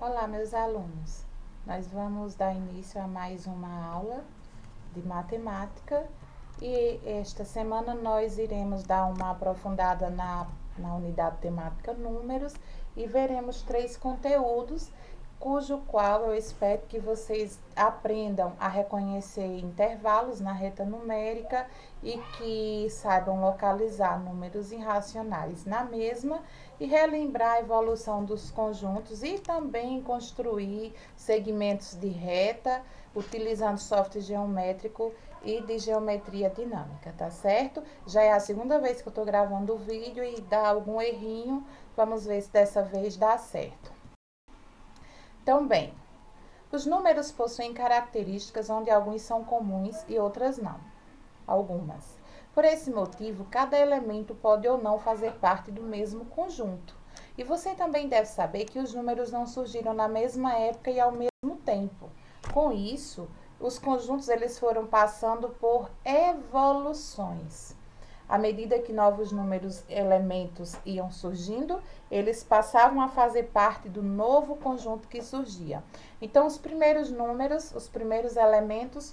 Olá, meus alunos. Nós vamos dar início a mais uma aula de matemática e esta semana nós iremos dar uma aprofundada na unidade temática números e veremos 3 conteúdos, cujo qual eu espero que vocês aprendam a reconhecer intervalos na reta numérica e que saibam localizar números irracionais na mesma e relembrar a evolução dos conjuntos e também construir segmentos de reta utilizando software geométrico e de geometria dinâmica, tá certo? Já é a segunda vez que eu tô gravando o vídeo e dá algum errinho, vamos ver se dessa vez dá certo. Então, bem, os números possuem características onde alguns são comuns e outras não. Algumas. Por esse motivo, cada elemento pode ou não fazer parte do mesmo conjunto. E você também deve saber que os números não surgiram na mesma época e ao mesmo tempo. Com isso, os conjuntos eles foram passando por evoluções. À medida que novos números elementos iam surgindo, eles passavam a fazer parte do novo conjunto que surgia. Então, os primeiros números, os primeiros elementos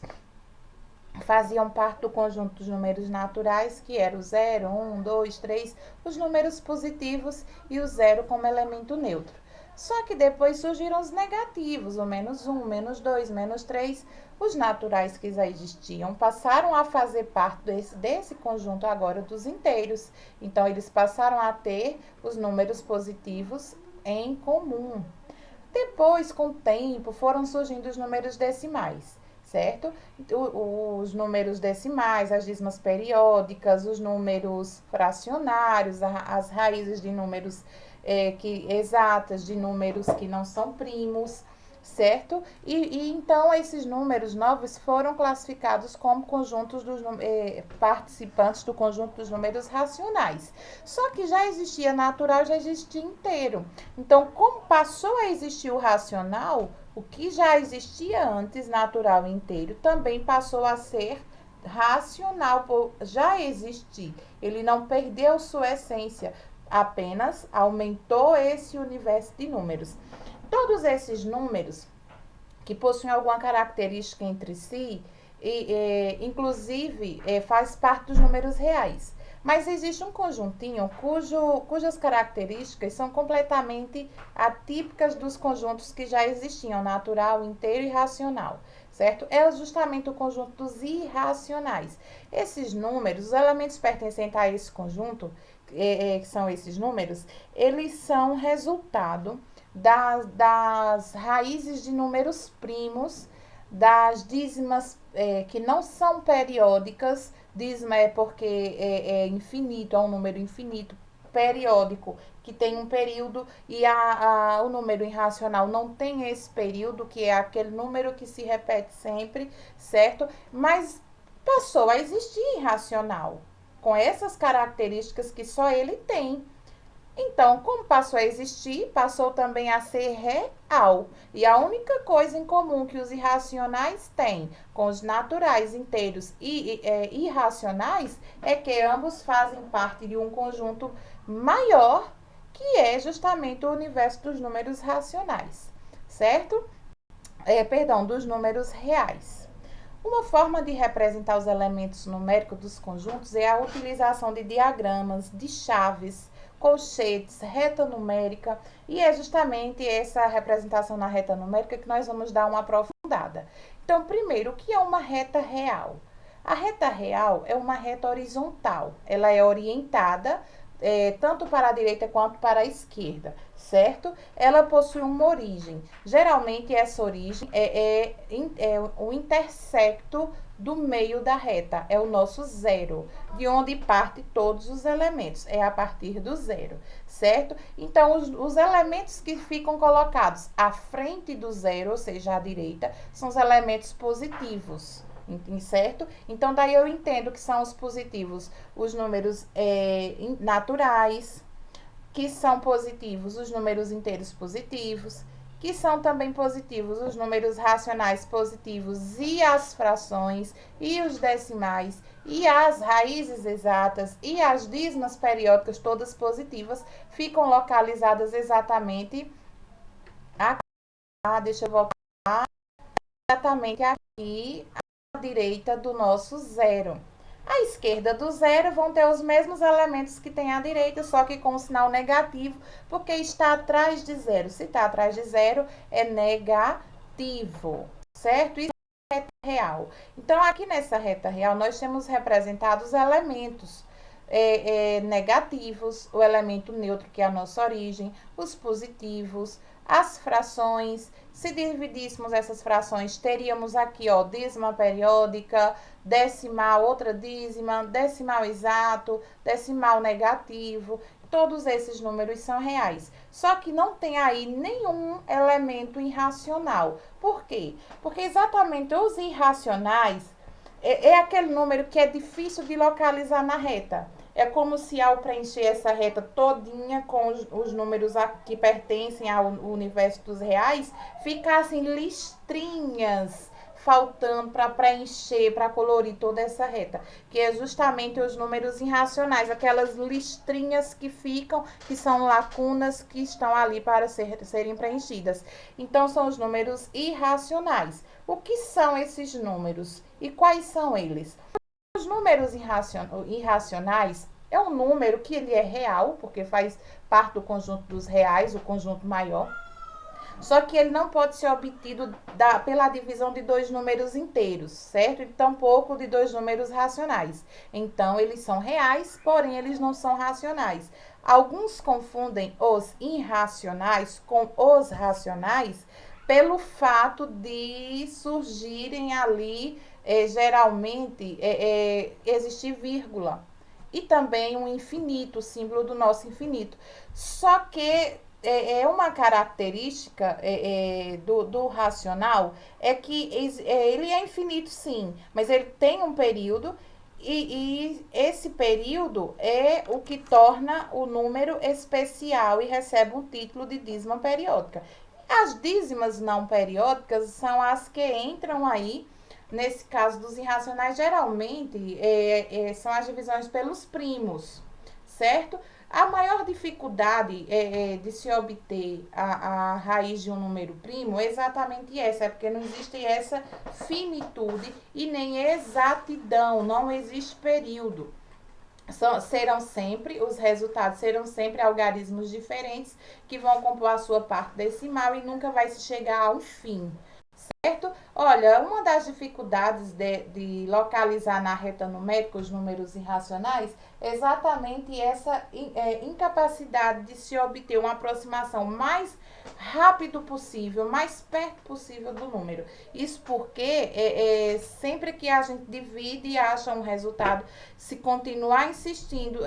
faziam parte do conjunto dos números naturais, que era o 0, 1, 2, 3, os números positivos e o zero como elemento neutro. Só que depois surgiram os negativos, o menos 1, menos 2, menos 3. Os naturais que já existiam passaram a fazer parte desse conjunto agora dos inteiros. Então, eles passaram a ter os números positivos em comum. Depois, com o tempo, foram surgindo os números decimais, certo? Os números decimais, as dízimas periódicas, os números fracionários, as raízes de números exatas, de números que não são primos, certo? E então esses números novos foram classificados como conjuntos dos participantes do conjunto dos números racionais. Só que já existia natural, já existia inteiro. Então, como passou a existir o racional, o que já existia antes, natural e inteiro, também passou a ser racional, por já existir. Ele não perdeu sua essência, apenas aumentou esse universo de números. Todos esses números que possuem alguma característica entre si, inclusive faz parte dos números reais. Mas existe um conjuntinho cujas características são completamente atípicas dos conjuntos que já existiam, natural, inteiro e racional, certo? É justamente o conjunto dos irracionais. Esses números, os elementos pertencentes a esse conjunto, que são esses números, eles são resultado das raízes de números primos, das dízimas que não são periódicas. Dízima é porque é infinito, é um número infinito, periódico, que tem um período, e o número irracional não tem esse período, que é aquele número que se repete sempre, certo? Mas passou a existir irracional, com essas características que só ele tem. Então, como passou a existir, passou também a ser real. E a única coisa em comum que os irracionais têm com os naturais, inteiros e irracionais é que ambos fazem parte de um conjunto maior, que é justamente o universo dos números racionais, certo? Perdão, dos números reais. Uma forma de representar os elementos numéricos dos conjuntos é a utilização de diagramas, de chaves, colchetes, reta numérica, e é justamente essa representação na reta numérica que nós vamos dar uma aprofundada. Então, primeiro, o que é uma reta real? A reta real é uma reta horizontal, ela é orientada tanto para a direita quanto para a esquerda, certo? Ela possui uma origem. Geralmente, essa origem é o intersecto do meio da reta, é o nosso zero, de onde parte todos os elementos, é a partir do zero, certo? Então, os elementos que ficam colocados à frente do zero, ou seja, à direita, são os elementos positivos, certo? Então, daí eu entendo que são os positivos os números naturais, que são positivos os números inteiros positivos, que são também positivos os números racionais positivos e as frações e os decimais e as raízes exatas e as dízimas periódicas, todas positivas, ficam localizadas exatamente aqui. deixa eu voltar exatamente aqui à direita do nosso zero. À esquerda do zero vão ter os mesmos elementos que tem à direita, só que com o sinal negativo, porque está atrás de zero. Se está atrás de zero, é negativo, certo? Isso é reta real. Então, aqui nessa reta real, nós temos representados elementos negativos, o elemento neutro, que é a nossa origem, os positivos, as frações. Se dividíssemos essas frações, teríamos aqui, ó, dízima periódica, decimal, outra dízima, decimal exato, decimal negativo. Todos esses números são reais. Só que não tem aí nenhum elemento irracional. Por quê? Porque exatamente os irracionais é aquele número que é difícil de localizar na reta. É como se ao preencher essa reta todinha com os números que pertencem ao universo dos reais, ficassem listrinhas faltando para preencher, para colorir toda essa reta, que é justamente os números irracionais, aquelas listrinhas que ficam, que são lacunas que estão ali para serem preenchidas. Então, são os números irracionais. O que são esses números e quais são eles? Os números irracionais é um número que ele é real, porque faz parte do conjunto dos reais, o conjunto maior. Só que ele não pode ser obtido pela divisão de dois números inteiros, certo? E tampouco de dois números racionais. Então, eles são reais, porém eles não são racionais. Alguns confundem os irracionais com os racionais pelo fato de surgirem ali, geralmente, existir vírgula. E também um infinito, o símbolo do nosso infinito. Só que uma característica do racional é que ele é infinito, sim, mas ele tem um período e esse período é o que torna o número especial e recebe um título de dízima periódica. As dízimas não periódicas são as que entram aí, nesse caso dos irracionais, geralmente são as divisões pelos primos, certo? A maior dificuldade de se obter a raiz de um número primo é exatamente essa, é porque não existe essa finitude e nem exatidão, não existe período. Os resultados serão sempre algarismos diferentes que vão compor a sua parte decimal e nunca vai se chegar a um fim. Certo? Olha, uma das dificuldades de localizar na reta numérica os números irracionais é exatamente essa incapacidade de se obter uma aproximação mais rápido possível, mais perto possível do número. Isso porque sempre que a gente divide e acha um resultado, se continuar insistindo,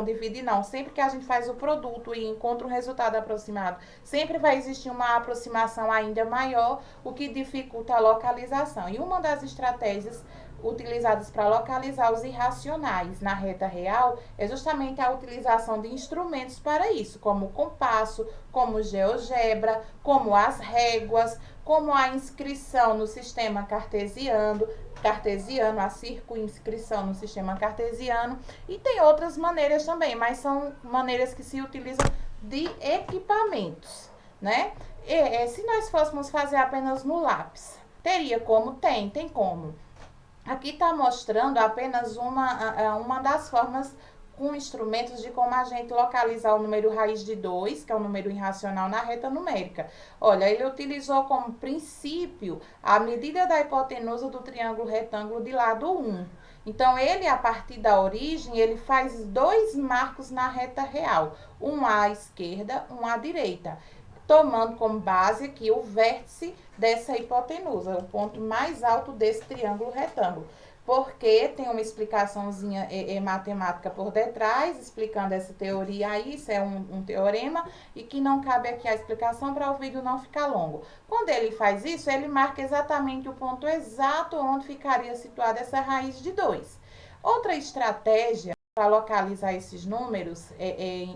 divide não, sempre que a gente faz o produto e encontra um resultado aproximado, sempre vai existir uma aproximação ainda maior, o que dificulta a localização. E uma das estratégias utilizadas para localizar os irracionais na reta real é justamente a utilização de instrumentos para isso, como o compasso, como o GeoGebra, como as réguas, como a inscrição no sistema cartesiano, a circunscrição no sistema cartesiano, e tem outras maneiras também, mas são maneiras que se utilizam de equipamentos, né? Se nós fôssemos fazer apenas no lápis, teria como? Tem como. Aqui está mostrando apenas uma das formas com instrumentos de como a gente localizar o número raiz de 2, que é o número irracional, na reta numérica. Olha, ele utilizou como princípio a medida da hipotenusa do triângulo retângulo de lado 1. Então, ele, a partir da origem, ele faz dois marcos na reta real, um à esquerda, um à direita, tomando como base aqui o vértice dessa hipotenusa, o ponto mais alto desse triângulo retângulo. Porque tem uma explicaçãozinha matemática por detrás, explicando essa teoria aí, isso é um teorema, e que não cabe aqui a explicação para o vídeo não ficar longo. Quando ele faz isso, ele marca exatamente o ponto exato onde ficaria situada essa raiz de 2. Outra estratégia para localizar esses números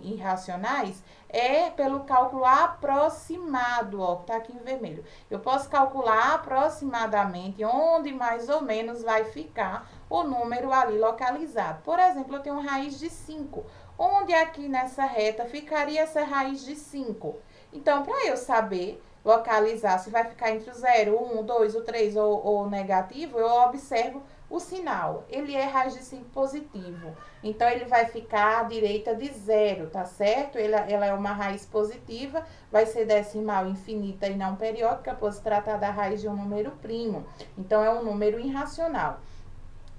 irracionais é pelo cálculo aproximado, ó, que tá aqui em vermelho. Eu posso calcular aproximadamente onde mais ou menos vai ficar o número ali localizado. Por exemplo, eu tenho raiz de 5. Onde aqui nessa reta ficaria essa raiz de 5? Então, para eu saber localizar se vai ficar entre o 0, o 1, o 2, o 3 ou negativo, eu observo o sinal. Ele é raiz de 5 positivo. Então, ele vai ficar à direita de 0, tá certo? Ela é uma raiz positiva, vai ser decimal infinita e não periódica, por se tratar da raiz de um número primo. Então, é um número irracional.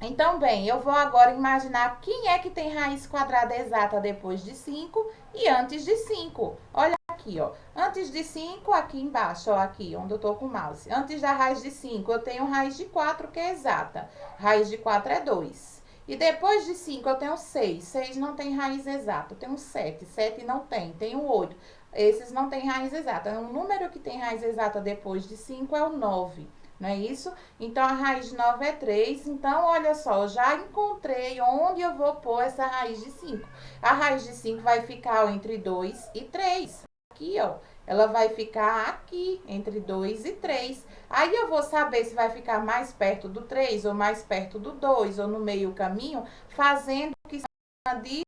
Então, bem, eu vou agora imaginar quem é que tem raiz quadrada exata depois de 5 e antes de 5. Olha aqui, ó. Antes de 5, aqui embaixo, ó, aqui, onde eu tô com o mouse. Antes da raiz de 5, eu tenho raiz de 4, que é exata. Raiz de 4 é 2. E depois de 5, eu tenho 6. 6 não tem raiz exata. Eu tenho 7. 7 não tem. Tenho 8. Esses não têm raiz exata. O número que tem raiz exata depois de 5 é o 9. Não é isso? Então, a raiz de 9 é 3. Então, olha só, eu já encontrei onde eu vou pôr essa raiz de 5. A raiz de 5 vai ficar entre 2 e 3. Aqui, ó. Ela vai ficar aqui, entre 2 e 3. Aí, eu vou saber se vai ficar mais perto do 3 ou mais perto do 2 ou no meio caminho, fazendo o que se chama de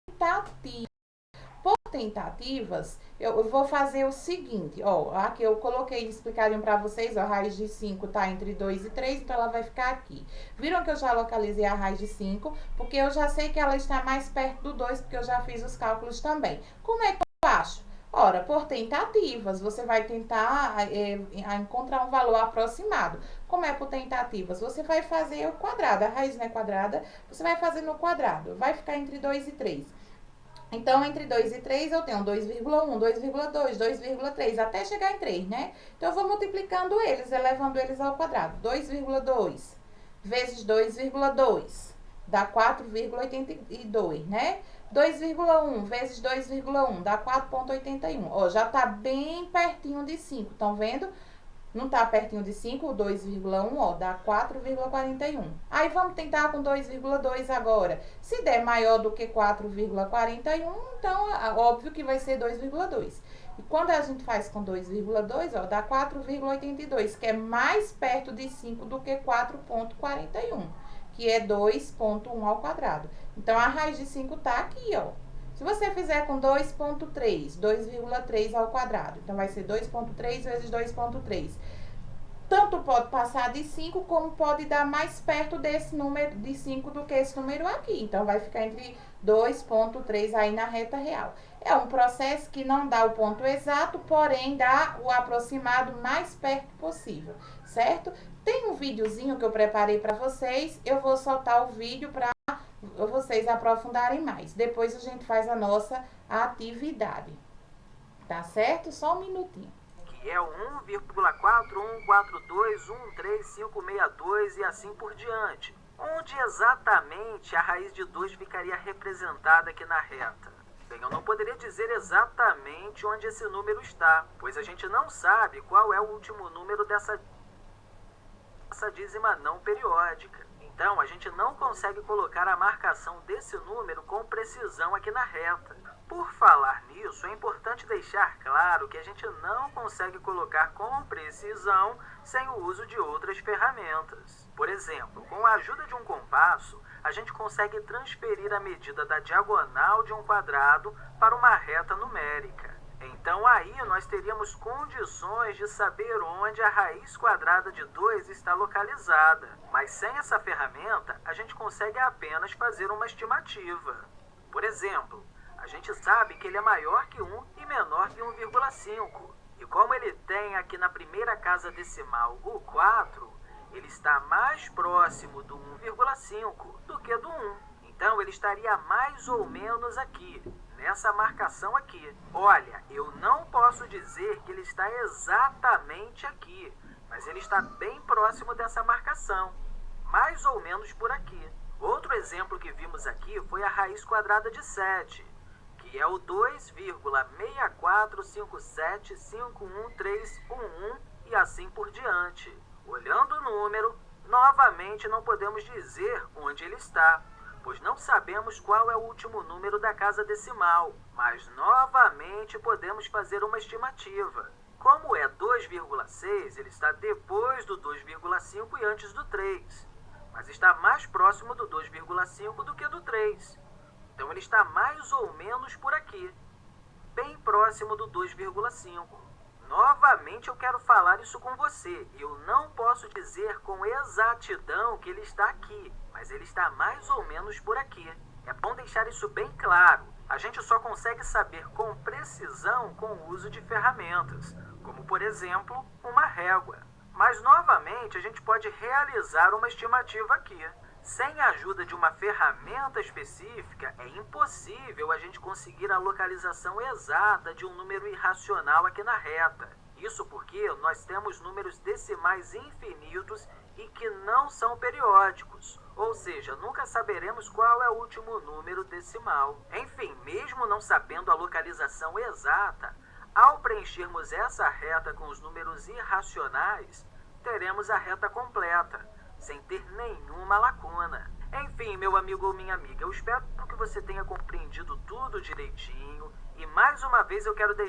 tentativa. Por tentativas, eu vou fazer o seguinte, ó, aqui eu coloquei explicadinho para vocês, ó, a raiz de 5 tá entre 2 e 3, então ela vai ficar aqui. Viram que eu já localizei a raiz de 5, porque eu já sei que ela está mais perto do 2, porque eu já fiz os cálculos também. Como é que eu acho? Ora, por tentativas, você vai tentar encontrar um valor aproximado. Como é por tentativas? Você vai fazer o quadrado, a raiz não é quadrada, você vai fazer no quadrado, vai ficar entre 2 e 3. Então, entre 2 e 3, eu tenho 2,1, 2,2, 2,3, até chegar em 3, né? Então, eu vou multiplicando eles, elevando eles ao quadrado. 2,2 vezes 2,2 dá 4,82, né? 2,1 vezes 2,1 dá 4,81. Ó, já tá bem pertinho de 5, estão vendo? Não tá pertinho de 5, o 2,1, ó, dá 4,41. Aí vamos tentar com 2,2 agora. Se der maior do que 4,41, então óbvio que vai ser 2,2. E quando a gente faz com 2,2, ó, dá 4,82, que é mais perto de 5 do que 4,41, que é 2,1 ao quadrado. Então, a raiz de 5 tá aqui, ó. Se você fizer com 2,3, 2,3 ao quadrado, então vai ser 2,3 vezes 2,3. Tanto pode passar de 5, como pode dar mais perto desse número de 5 do que esse número aqui. Então, vai ficar entre 2,3 aí na reta real. É um processo que não dá o ponto exato, porém dá o aproximado mais perto possível, certo? Tem um videozinho que eu preparei para vocês, eu vou soltar o vídeo para vocês aprofundarem mais. Depois a gente faz a nossa atividade. Tá certo? Só um minutinho. Que é o 1,414213562 e assim por diante. Onde exatamente a raiz de 2 ficaria representada aqui na reta? Bem, eu não poderia dizer exatamente onde esse número está, pois a gente não sabe qual é o último número dessa dízima não periódica. Então, a gente não consegue colocar a marcação desse número com precisão aqui na reta. Por falar nisso, é importante deixar claro que a gente não consegue colocar com precisão sem o uso de outras ferramentas. Por exemplo, com a ajuda de um compasso, a gente consegue transferir a medida da diagonal de um quadrado para uma reta numérica. Então, aí nós teríamos condições de saber onde a raiz quadrada de 2 está localizada. Mas sem essa ferramenta, a gente consegue apenas fazer uma estimativa. Por exemplo, a gente sabe que ele é maior que 1 e menor que 1,5. E como ele tem aqui na primeira casa decimal o 4, ele está mais próximo do 1,5 do que do 1. Então, ele estaria mais ou menos aqui, nessa marcação aqui. Olha, eu não posso dizer que ele está exatamente aqui, mas ele está bem próximo dessa marcação, mais ou menos por aqui. Outro exemplo que vimos aqui foi a raiz quadrada de 7, que é o 2,6457511311 e assim por diante. Olhando o número, novamente não podemos dizer onde ele está, pois não sabemos qual é o último número da casa decimal, mas novamente podemos fazer uma estimativa. Como é 2,6, ele está depois do 2,5 e antes do 3, mas está mais próximo do 2,5 do que do 3. Então ele está mais ou menos por aqui, bem próximo do 2,5. Novamente eu quero falar isso com você. Eu não posso dizer com exatidão que ele está aqui, mas ele está mais ou menos por aqui. É bom deixar isso bem claro. A gente só consegue saber com precisão com o uso de ferramentas, como por exemplo, uma régua. Mas novamente a gente pode realizar uma estimativa aqui. Sem a ajuda de uma ferramenta específica, é impossível a gente conseguir a localização exata de um número irracional aqui na reta. Isso porque nós temos números decimais infinitos e que não são periódicos, ou seja, nunca saberemos qual é o último número decimal. Enfim, mesmo não sabendo a localização exata, ao preenchermos essa reta com os números irracionais, teremos a reta completa, sem ter nenhuma lacuna. Enfim, meu amigo ou minha amiga, eu espero que você tenha compreendido tudo direitinho e mais uma vez eu quero deixar